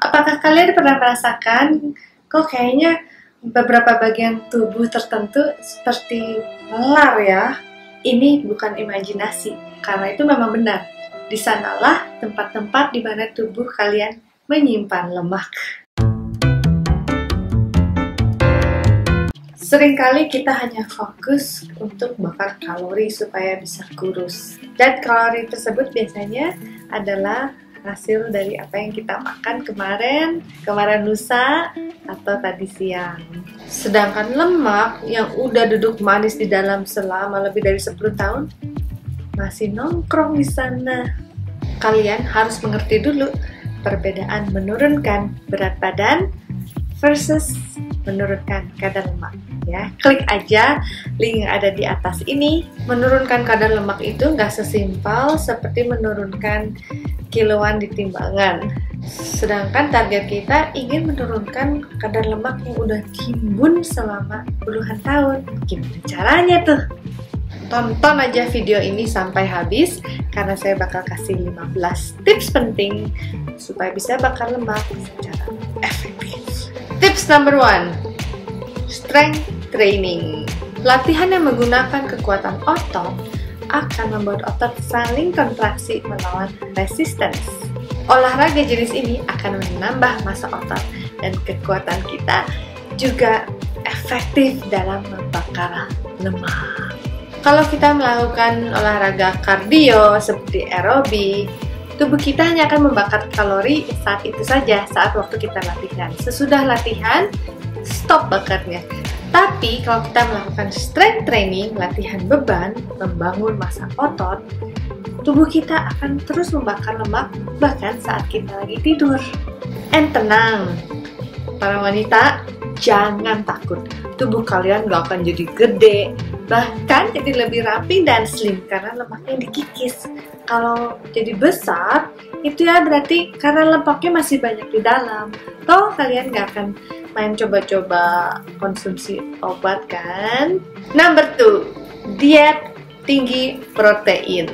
Apakah kalian pernah merasakan kok kayaknya beberapa bagian tubuh tertentu seperti melar ya? Ini bukan imajinasi, karena itu memang benar. Di sanalah tempat-tempat di mana tubuh kalian menyimpan lemak. Seringkali kita hanya fokus untuk bakar kalori supaya bisa kurus. Dan kalori tersebut biasanya adalah hasil dari apa yang kita makan kemarin lusa, atau tadi siang. Sedangkan lemak yang udah duduk manis di dalam selama lebih dari 10 tahun masih nongkrong di sana. Kalian harus mengerti dulu perbedaan menurunkan berat badan versus menurunkan kadar lemak. Ya, klik aja link yang ada di atas ini. Menurunkan kadar lemak itu nggak sesimpel seperti menurunkan kiloan di timbangan. Sedangkan target kita ingin menurunkan kadar lemak yang udah timbun selama puluhan tahun. Gimana caranya tuh? Tonton aja video ini sampai habis, karena saya bakal kasih 15 tips penting supaya bisa bakar lemak secara efektif. Tips number 1, strength training. Latihan yang menggunakan kekuatan otot akan membuat otot saling kontraksi melawan resistance. Olahraga jenis ini akan menambah massa otot dan kekuatan kita juga efektif dalam membakar lemak. Kalau kita melakukan olahraga kardio seperti aerobik, tubuh kita hanya akan membakar kalori saat itu saja, saat waktu kita latihan. Sesudah latihan, stop bakarnya. Tapi kalau kita melakukan strength training, latihan beban, membangun massa otot, tubuh kita akan terus membakar lemak bahkan saat kita lagi tidur. And tenang, para wanita, jangan takut. Tubuh kalian gak akan jadi gede, bahkan jadi lebih rapi dan slim karena lemaknya dikikis. Kalau jadi besar, itu ya berarti karena lemaknya masih banyak di dalam. Toh kalian gak akan main coba-coba konsumsi obat kan? Number 2, diet tinggi protein.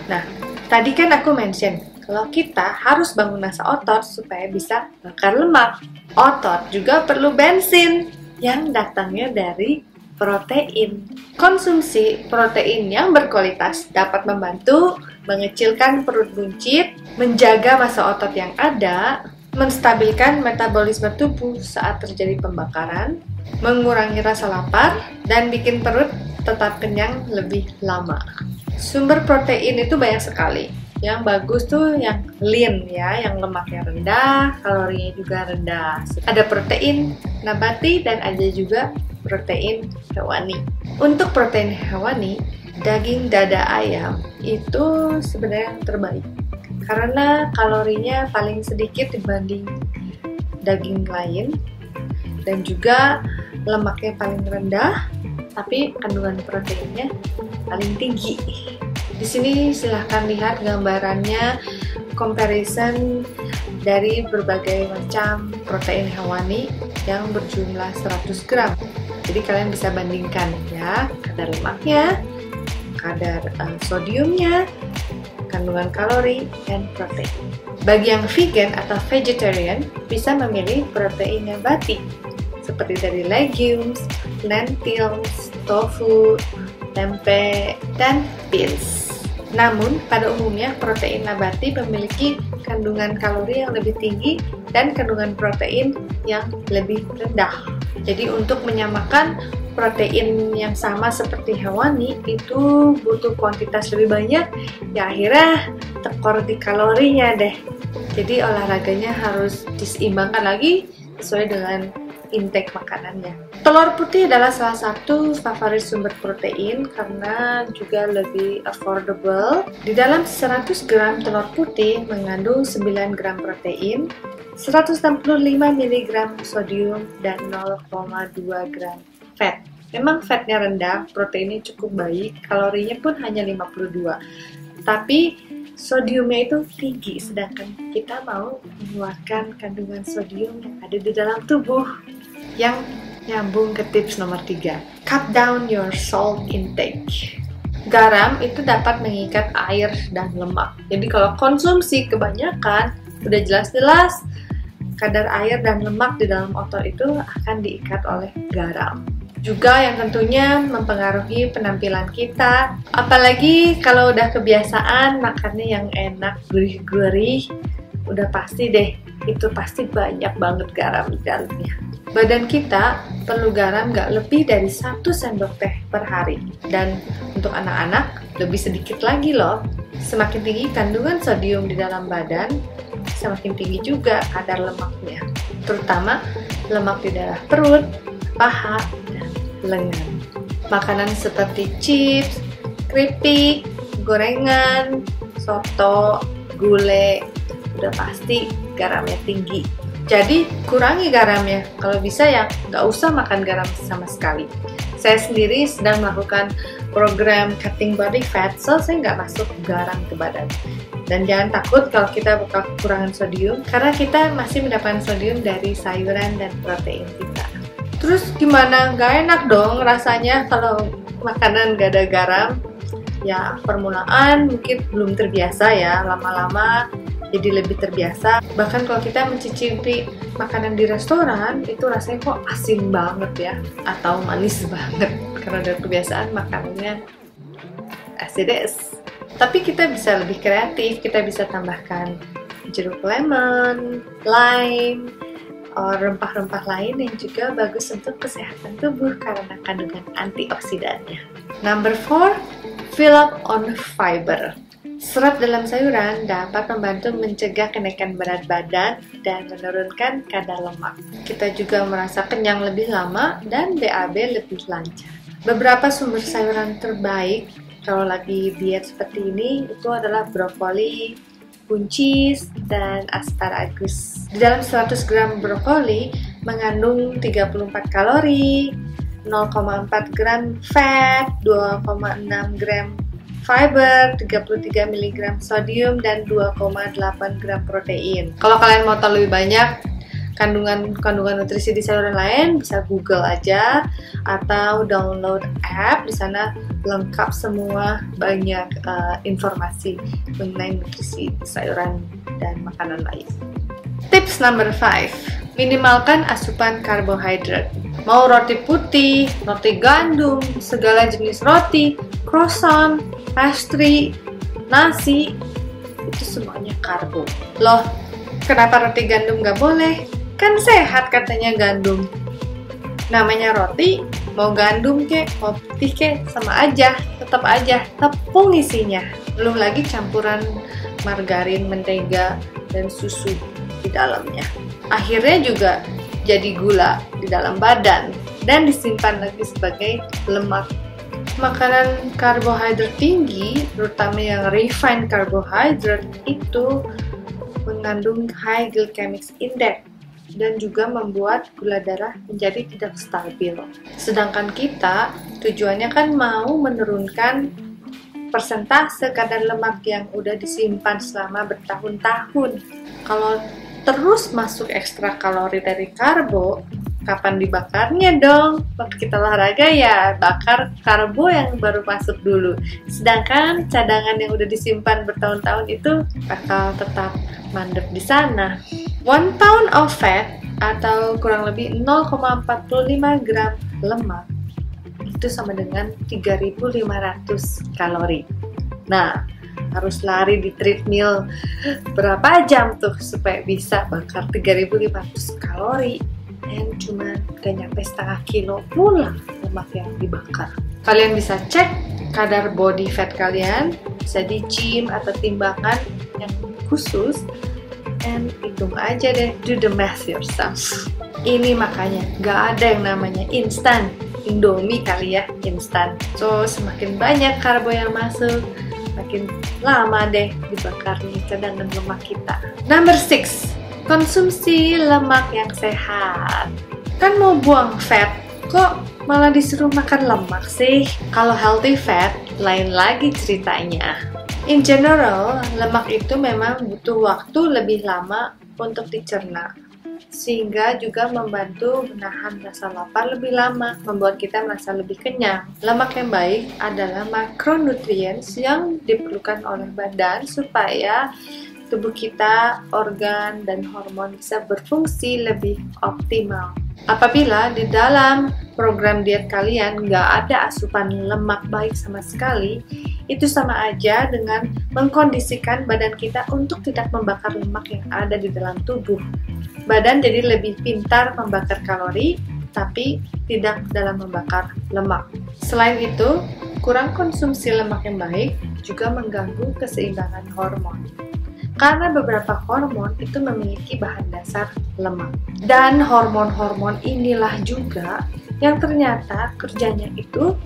Nah, tadi kan aku mention kalau kita harus bangun massa otot supaya bisa bakar lemak. Otot juga perlu bensin yang datangnya dari protein. Konsumsi protein yang berkualitas dapat membantu mengecilkan perut buncit, menjaga massa otot yang ada, menstabilkan metabolisme tubuh saat terjadi pembakaran, mengurangi rasa lapar, dan bikin perut tetap kenyang lebih lama. Sumber protein itu banyak sekali. Yang bagus tuh yang lean ya, yang lemaknya rendah, kalorinya juga rendah. Ada protein nabati dan ada juga protein hewani. Untuk protein hewani, daging dada ayam itu sebenarnya yang terbaik karena kalorinya paling sedikit dibanding daging lain dan juga lemaknya paling rendah, tapi kandungan proteinnya paling tinggi. Di sini silahkan lihat gambarannya, comparison dari berbagai macam protein hewani yang berjumlah 100 gram. Jadi kalian bisa bandingkan ya, kadar lemaknya, kadar sodiumnya, kandungan kalori, dan protein. Bagi yang vegan atau vegetarian, bisa memilih protein nabati seperti dari legumes, lentils, tofu, tempe, dan beans. Namun, pada umumnya protein nabati memiliki kandungan kalori yang lebih tinggi dan kandungan protein yang lebih rendah. Jadi untuk menyamakan protein yang sama seperti hewani itu butuh kuantitas lebih banyak, ya akhirnya tekor di kalorinya deh. Jadi olahraganya harus diseimbangkan lagi sesuai dengan intake makanannya. Telur putih adalah salah satu favorit sumber protein karena juga lebih affordable. Di dalam 100 gram telur putih mengandung 9 gram protein, 165 mg sodium, dan 0,2 gram fat. Memang fatnya rendah, proteinnya cukup baik, kalorinya pun hanya 52. Tapi sodiumnya itu tinggi, sedangkan kita mau mengeluarkan kandungan sodium yang ada di dalam tubuh. Yang nyambung ke tips nomor 3, cut down your salt intake. Garam itu dapat mengikat air dan lemak. Jadi kalau konsumsi kebanyakan, udah jelas-jelas kadar air dan lemak di dalam otot itu akan diikat oleh garam. Juga yang tentunya mempengaruhi penampilan kita, apalagi kalau udah kebiasaan makannya yang enak, gurih-gurih, udah pasti deh, itu pasti banyak banget garam di dalamnya. Badan kita perlu garam nggak lebih dari 1 sendok teh per hari. Dan untuk anak-anak lebih sedikit lagi loh. Semakin tinggi kandungan sodium di dalam badan, semakin tinggi juga kadar lemaknya. Terutama lemak di daerah perut, paha, dan lengan. Makanan seperti chips, keripik, gorengan, soto, gulai, udah pasti garamnya tinggi. Jadi kurangi garamnya, kalau bisa ya nggak usah makan garam sama sekali. Saya sendiri sedang melakukan program cutting body fat, so saya nggak masuk garam ke badan. Dan jangan takut kalau kita bakal kekurangan sodium, karena kita masih mendapatkan sodium dari sayuran dan protein kita. Terus gimana? Nggak enak dong rasanya kalau makanan nggak ada garam. Ya permulaan mungkin belum terbiasa ya, lama-lama jadi lebih terbiasa. Bahkan kalau kita mencicipi makanan di restoran, itu rasanya kok asin banget ya, atau manis banget, karena dari kebiasaan makanannya acides. Tapi kita bisa lebih kreatif, kita bisa tambahkan jeruk lemon, lime, rempah-rempah lain yang juga bagus untuk kesehatan tubuh karena kandungan antioksidannya. Number 4, fill up on fiber. Serat dalam sayuran dapat membantu mencegah kenaikan berat badan dan menurunkan kadar lemak. Kita juga merasa kenyang lebih lama dan BAB lebih lancar. Beberapa sumber sayuran terbaik kalau lagi diet seperti ini itu adalah brokoli, buncis, dan asparagus. Di dalam 100 gram brokoli mengandung 34 kalori, 0,4 gram fat, 2,6 gram fiber, 33 mg sodium, dan 2,8 gram protein. Kalau kalian mau tahu lebih banyak kandungan nutrisi di sayuran lain, bisa Google aja atau download app. Di sana lengkap semua, banyak informasi mengenai nutrisi sayuran dan makanan lain. Tips number 5, minimalkan asupan karbohidrat. Mau roti putih, roti gandum, segala jenis roti, croissant, pastry, nasi, itu semuanya karbo. Loh, kenapa roti gandum nggak boleh? Kan sehat katanya gandum. Namanya roti, mau gandum kek, mau putih kek, sama aja, tetap aja tepung isinya. Belum lagi campuran margarin, mentega, dan susu di dalamnya. Akhirnya juga jadi gula di dalam badan dan disimpan lagi sebagai lemak. Makanan karbohidrat tinggi, terutama yang refined carbohydrate, itu mengandung high glycemic index dan juga membuat gula darah menjadi tidak stabil. Sedangkan kita tujuannya kan mau menurunkan persentase kadar lemak yang udah disimpan selama bertahun-tahun. Kalau terus masuk ekstra kalori dari karbo, kapan dibakarnya dong? Waktu kita olahraga ya bakar karbo yang baru masuk dulu. Sedangkan cadangan yang udah disimpan bertahun-tahun itu bakal tetap mandek di sana. 1 pound of fat atau kurang lebih 0,45 gram lemak itu sama dengan 3.500 kalori. Nah, harus lari di treadmill berapa jam tuh supaya bisa bakar 3.500 kalori. Dan cuma gak nyampe setengah kilo pula lemak yang dibakar. Kalian bisa cek kadar body fat kalian, bisa di gym atau timbangan yang khusus, and hitung aja deh, do the math yourself. Ini makanya gak ada yang namanya instan, Indomie kali ya, instan. So semakin banyak karbo yang masuk, makin lama deh dibakarnya cadangan lemak kita. Number 6, konsumsi lemak yang sehat. Kan mau buang fat, kok malah disuruh makan lemak sih? Kalau healthy fat, lain lagi ceritanya. In general, lemak itu memang butuh waktu lebih lama untuk dicerna, sehingga juga membantu menahan rasa lapar lebih lama, membuat kita merasa lebih kenyang. Lemak yang baik adalah makronutrients yang diperlukan oleh badan supaya tubuh kita, organ, dan hormon bisa berfungsi lebih optimal. Apabila di dalam program diet kalian nggak ada asupan lemak baik sama sekali, itu sama aja dengan mengkondisikan badan kita untuk tidak membakar lemak yang ada di dalam tubuh. Badan jadi lebih pintar membakar kalori, tapi tidak dalam membakar lemak. Selain itu, kurang konsumsi lemak yang baik juga mengganggu keseimbangan hormon. Karena beberapa hormon itu memiliki bahan dasar lemak. Dan hormon-hormon inilah juga yang ternyata kerjanya itu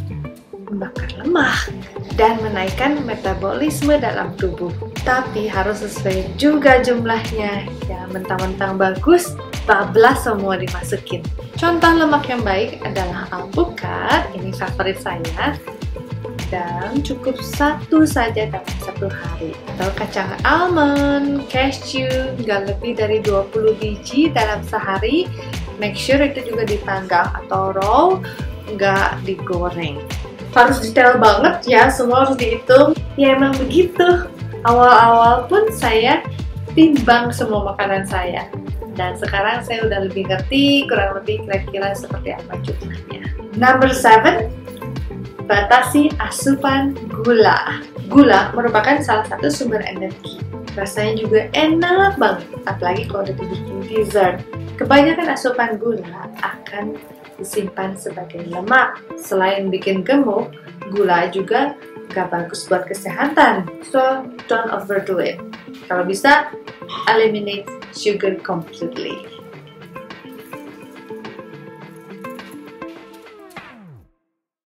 membakar lemak dan menaikkan metabolisme dalam tubuh. Tapi harus sesuai juga jumlahnya. Ya, mentang-mentang bagus, bablas semua dimasukin. Contoh lemak yang baik adalah alpukat, ini favorit saya, dan cukup satu saja dalam satu hari. Atau kacang almond, cashew, nggak lebih dari 20 biji dalam sehari. Make sure itu juga dipanggang atau raw, nggak digoreng. Harus detail banget ya, semua harus dihitung. Ya emang begitu. Awal-awal pun saya timbang semua makanan saya. Dan sekarang saya udah lebih ngerti kurang lebih kira-kira seperti apa jumlahnya. Number 7, batasi asupan gula. Gula merupakan salah satu sumber energi. Rasanya juga enak banget, apalagi kalau udah dibikin dessert. Kebanyakan asupan gula akan disimpan sebagai lemak. Selain bikin gemuk, gula juga gak bagus buat kesehatan. So, don't overdo it. Kalau bisa, eliminate sugar completely.